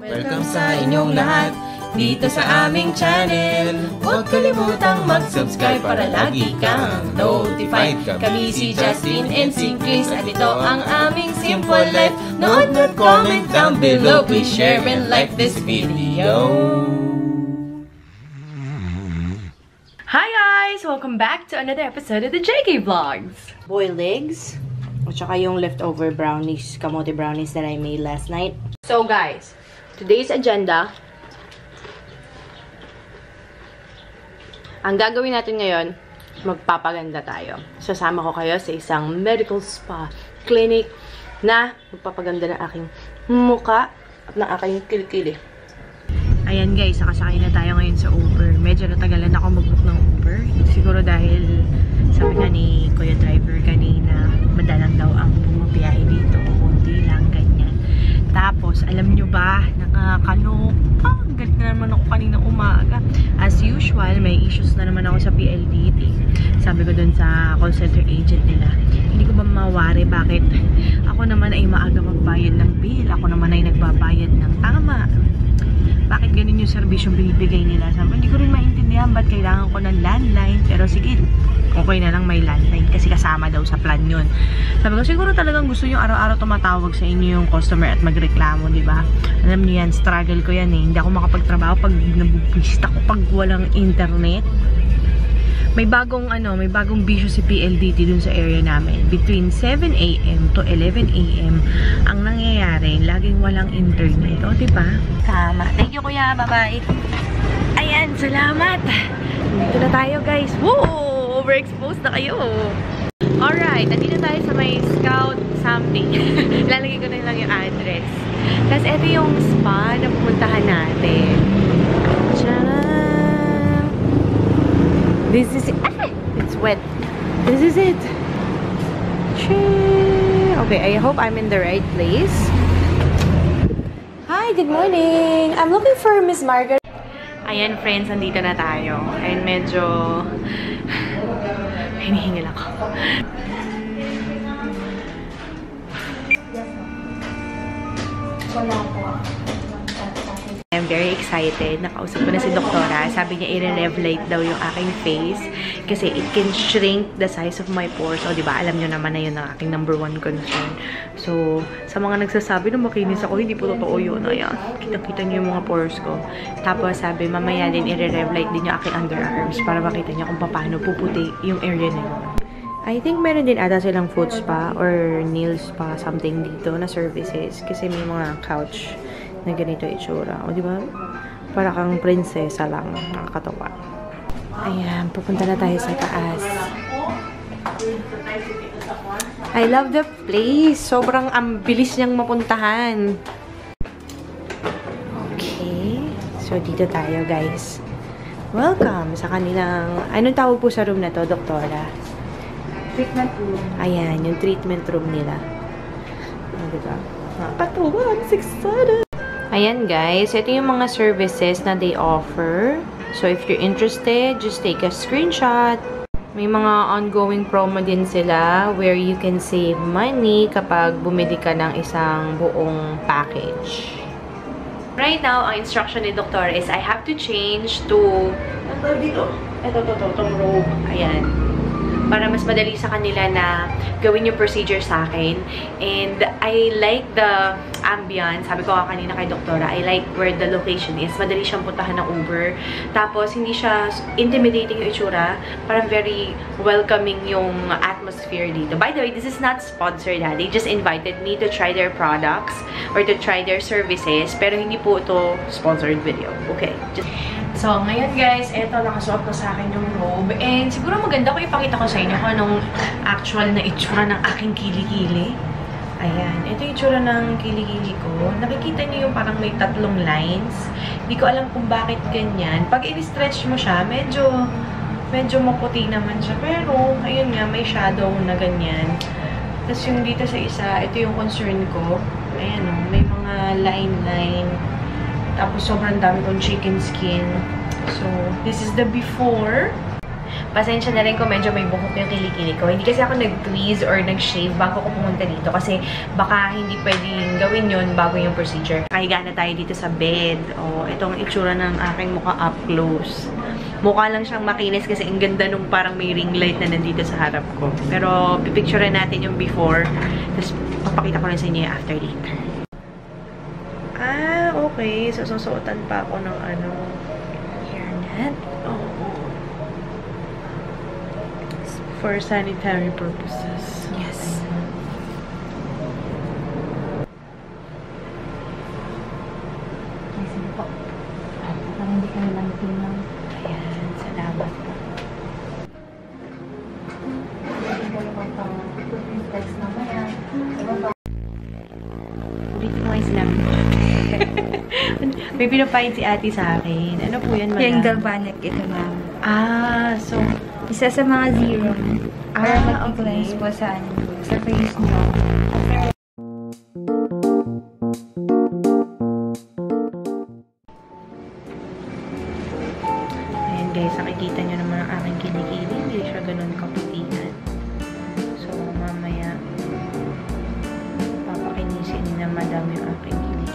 Welcome sa inyong lahat dito sa aming channel. Huwag kalimutang mag-subscribe para lagi kang notified. Kami si Justin and si Chris at ito ang aming Simple Life. Nood at comment down below. Please share and like this video. Hi guys! Welcome back to another episode of the JK Vlogs. Boiled eggs, at saka yung leftover brownies, kamote brownies that I made last night. So guys, today's agenda, ang gagawin natin ngayon, magpapaganda tayo. Sasama ko kayo sa isang medical spa clinic na magpapaganda ng aking muka at ng aking kilikili. Ayan guys, nakasakay na tayo ngayon sa Uber. Medyo natagalan ako mag-book ng Uber. Siguro dahil sabi nga ni Kuya Driver kanina, madalang daw ang bumabiyahe dito. Kunti lang, ganyan. Tapos, alam nyo ba, nakakaloka. Galit na naman ako kanina umaga. As usual, may issues na naman ako sa PLDT. Sabi ko dun sa call center agent nila, hindi ko ba mawari bakit ako naman ay maaga magbayad ng bill. Ako naman ay nagbabayad ng tama. Bakit ganun yung serbisyong binibigay nila? Sabi, hindi ko rin maintindihan ba't kailangan ko ng landline. Pero sige, okay na lang may landline kasi kasama daw sa plan yun. Sabi ko, siguro talagang gusto yung araw-araw tumatawag sa inyo yung customer at magreklamo, di ba? Alam niyo yan, struggle ko yan eh. Hindi ako makapagtrabaho pag nabubwista ko pag walang internet. May bagong bisyo si PLDT dun sa area namin. Between 7 AM to 11 AM ang nangyayari, laging walang internet. O, diba? Tama. Thank you, kuya. Bye-bye. Ayan, salamat. Dito na tayo, guys. Woo! Overexposed na kayo. Alright, nandito tayo sa may Scout something. Lalagay ko na lang yung address. Tapos, ito yung spa na pupuntahan natin. Tcharam! This is it. Ah, it's wet. This is it. Okay, I hope I'm in the right place. Hi, good morning. I'm looking for Miss Margaret. Ayan, friends, nandito na tayo. And medyo hinihingil ako. Wala po. I'm very excited. Nakausap ko na si doktora. Sabi niya, i-rev light daw yung aking face kasi it can shrink the size of my pores. O, diba? Alam nyo naman na yun ang aking #1 concern. So, sa mga nagsasabi na makinis ako, hindi po totoo yun. Ayan. Kitang-kita nyo yung mga pores ko. Tapos, sabi, mamaya din, i-rev light din yung aking underarms para makita niya kung paano puputi yung area na yun. I think meron din ata silang foot spa or nail spa, something dito na services. Kasi may mga couch na ganito itsura. O, di ba? Para kang prinsesa lang. Nakakatawa. Ayan, pupunta na tayo sa taas. I love the place. Sobrang bilis niyang mapuntahan. Okay. So, dito tayo, guys. Welcome sa kanilang... Anong tawag po sa room na to, doktora? Treatment room. Ayan, yung treatment room nila. O, diba? Nakakatawa. I'm excited. Ayan guys, ito yung mga services na they offer. So if you're interested, just take a screenshot. May mga ongoing promo din sila where you can save money kapag bumili ka ng isang buong package. Right now, ang instruction ni Doktor is I have to change to... Itong robe. Ayan. Para mas madali sa kanila na gawin yung procedure sa akin. And I like the ambience. Sabi ko kanina kay doktora, I like where the location is. Madali siyang puntahan ng Uber. Tapos, hindi siya intimidating yung itsura. Parang very welcoming yung atmosphere dito. By the way, this is not sponsored ha. They just invited me to try their products or to try their services. Pero hindi po ito sponsored video. Okay. So, ngayon guys, eto, nakasuot ko sa akin yung robe. And siguro maganda ko ipakita ko sa inyo kung anong actual na itsura ng aking kilikili. Ayan. Ito yung itsura ng kilikili ko. Nakikita niyo yung parang may 3 lines. Hindi ko alam kung bakit ganyan. Pag i-stretch mo siya, medyo maputi naman siya. Pero, ayun nga, may shadow na ganyan. Tapos yung dito sa isa, ito yung concern ko. Ayan o, may mga line-line. Tapos, sobrang dami kong chicken skin. So, this is the before. Pasensya na rin kung medyo may buhok yung kilikili ko. Hindi kasi ako nag-tweeze or nag-shave bago ko pumunta dito kasi baka hindi pwedeng gawin yun bago yung procedure. Kahiga na tayo dito sa bed. O, itong itsura ng aking mukha up close. Mukha lang siyang makinis kasi ang ganda nung parang may ring light na nandito sa harap ko. Pero pipicturean natin yung before. Tapos papakita ko rin sa inyo yung after later. Ah, okay. So, susuotan pa ako ng ano, hairnet. Oh. For sanitary purposes. Yes. Sige po. Parang hindi kayo lang tingnan. Ayan, salamat po. Ulit ko nga yung sinabi. May pinapahid si ate sa akin. Ano po yan, madam? Yung galvanic ito, ma'am. Ah, so... Isa sa mga zero. Para Ah, mag-cleanse okay. po sa, sa face nyo. Ayan guys, nakikita nyo naman ang aking kilikili. Hindi siya ganun kaputihan. So, mamaya papakinisin ni na madam yung aking kilikili.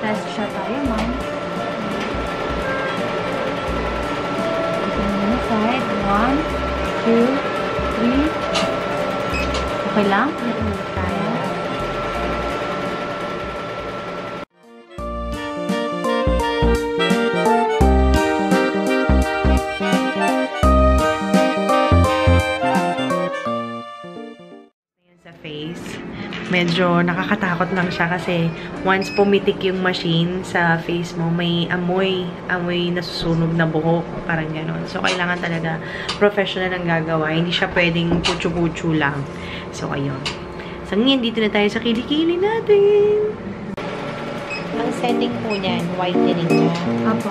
Test siya tayo, ma'am. Ito yung side. 1, 2, 3. Okay lang? Tayo. Sa face, medyo nakakatakot lang siya kasi once pumitik yung machine sa face mo, may amoy nasusunog na buhok, parang gano'n. So, kailangan talaga professional ang gagawa. Hindi siya pwedeng putsu-putsu lang. So, ayun. So, ngayon, dito na tayo sa kilikili natin. Ang setting po niyan, whitening niya. Apo.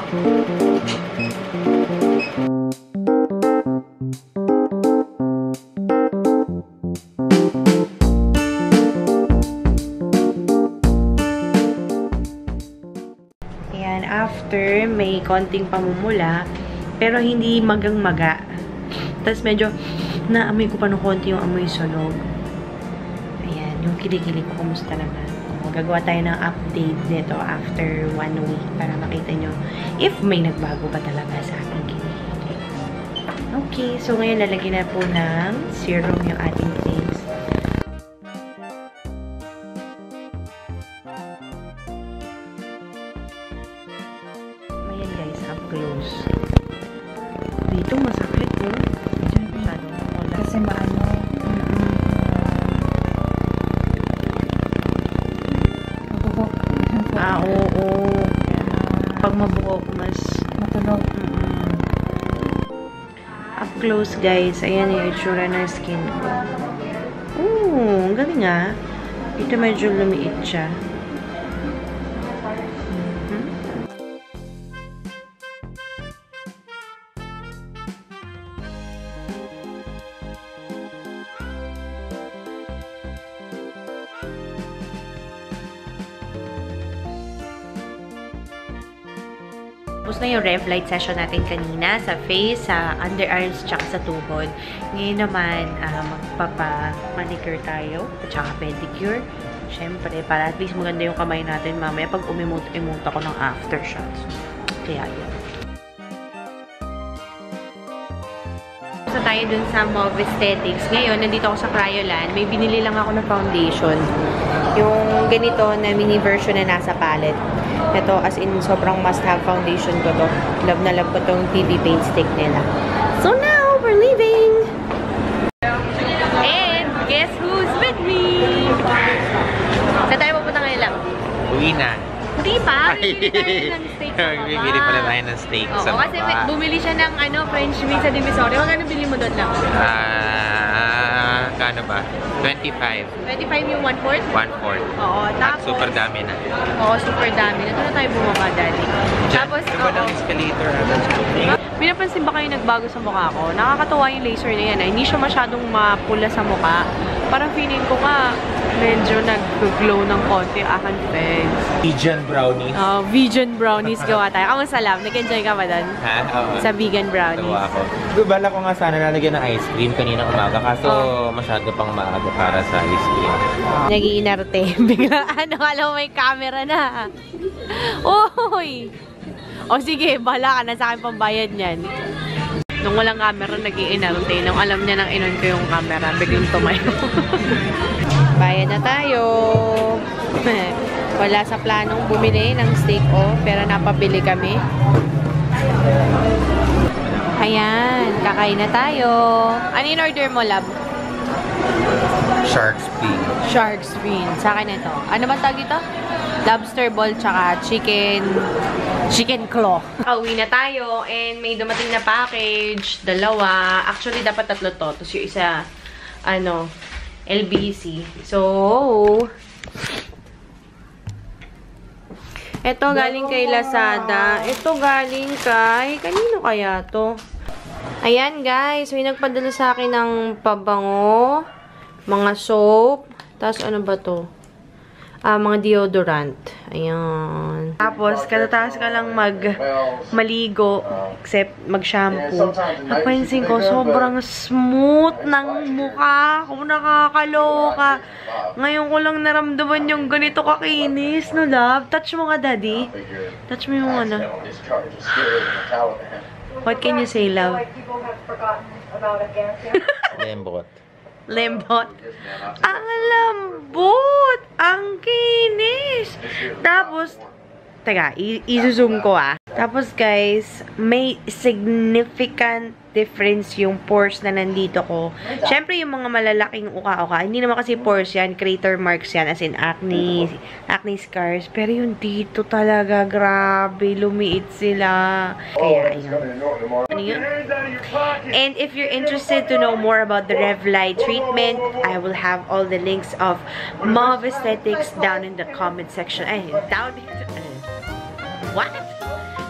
Ayan, after, may konting pamumula, pero hindi magang-maga. Tapos medyo, naamoy ko pa ng konti yung amoy sunog. Ayan, yung kilikili ko, kumusta naman. Gagawa tayo ng update nito after 1 week para makita nyo if may nagbago pa talaga sa aking kilikili. Okay, so ngayon lalagyan na po ng serum yung ating face. Ayan guys, up close. Dito masakit po. Masyado wala. Kasi maano. Mabuhok. Ah, oo. Pag mabuhok, mas Matunog. up close guys. Ayan yung itsura ng skin ko. Oo, ang galing ah. Ito medyo lumiit siya. Tapos na yung rev light session natin kanina sa face, sa underarms, tsaka sa tuhod. Ngayon naman, magpapa-manicure tayo, at tsaka pedicure. Siyempre, para at least maganda yung kamay natin mamaya pag umimot ako ng aftershots. Kaya yun. So, tayo dun sa Mauve Aesthetics. Ngayon, nandito ako sa Cryoland. May binili lang ako ng foundation. Yung ganito na mini version na nasa palette. Ito, as in, sobrang must-have foundation ko to. Love na love ko tong TV paint stick nila. So now, we're leaving! And, guess who's with me? Saan tayo pupunta ngayon lang? Uwi na. Hindi pa, bibili tayo ng steak sa baba. Bibili pala tayo ng steak Oo, sa baba. kasi bumili siya ng French meat sa Divisoria. Magkano bili mo doon lang? Kano ba? 25. 25 yung 1/4? 1/4. Oo, At tapos... super dami na. Oo, super dami. Ito na tayo bumaba, daddy. Tapos, Diba ng escalator? may napansin ba kayo nagbago sa mukha ko? Nakakatuwa yung laser na yan. Hindi siya masyadong mapula sa mukha. Parang feeling ko nga, medyo nag-glow ng konti ang aking face. Vegan brownies. Vegan brownies gawa tayo. Kamusta lang? Nag-enjoy ka ba doon? Ha? Oo. Sa vegan brownies? Tawa ako. Bala ko nga sana lalagyan ng ice cream kanina umaga. Kaso masyado pang maaga para sa ice cream. Nag-iinarte. Bigla, alam mo may camera na. Oy! O sige, bahala ka na sa akin pambayad niyan. Nung walang camera, nag-iinarte. Nung alam niya nang inon ko yung camera, biglang tumayo. Bayad na tayo. Wala sa planong bumili ng steak pero napabili kami. Ayan, kakain na tayo. Ano yung order mo, love? Shark's fin. Shark's fin. Sa akin ito. Ano ba tawag ito? Lobster ball tsaka chicken claw. Pauwi na tayo and may dumating na package. Dalawa. Actually, dapat tatlo to. Tapos yung isa, LBC. So, ito galing kay Lazada. Ito galing kay... Kanino kaya to? Ayan guys, may nagpadala sa akin ng pabango, mga soap, tapos ano ba to? Mga deodorant. Ayan. Tapos, katataas ka lang maligo, except mag-shampoo. Napansin ko, sobrang smooth ng mukha. Kung nakakaloka. Ngayon ko lang naramdaman yung ganito kakinis, no love? Touch mo nga, daddy. Touch mo yung ano. What can you say, love? Lembot. Lembot. Ang lambot! Ang kinis! Tapos, teka, i-zoom ko Tapos guys, may significant difference yung pores na nandito ko. Siyempre, yung mga malalaking uka-uka, hindi naman kasi pores yan, crater marks yan, as in acne scars. Pero yung dito talaga, grabe, lumiit sila. Kaya, ayun. Ano yun? And if you're interested to know more about the Revlite treatment, I will have all the links of Mauve Aesthetics down in the comment section. Ay, down in the... What?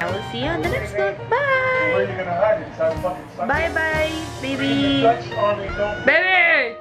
I will see you on the next one. Bye! Bye-bye, baby! Baby!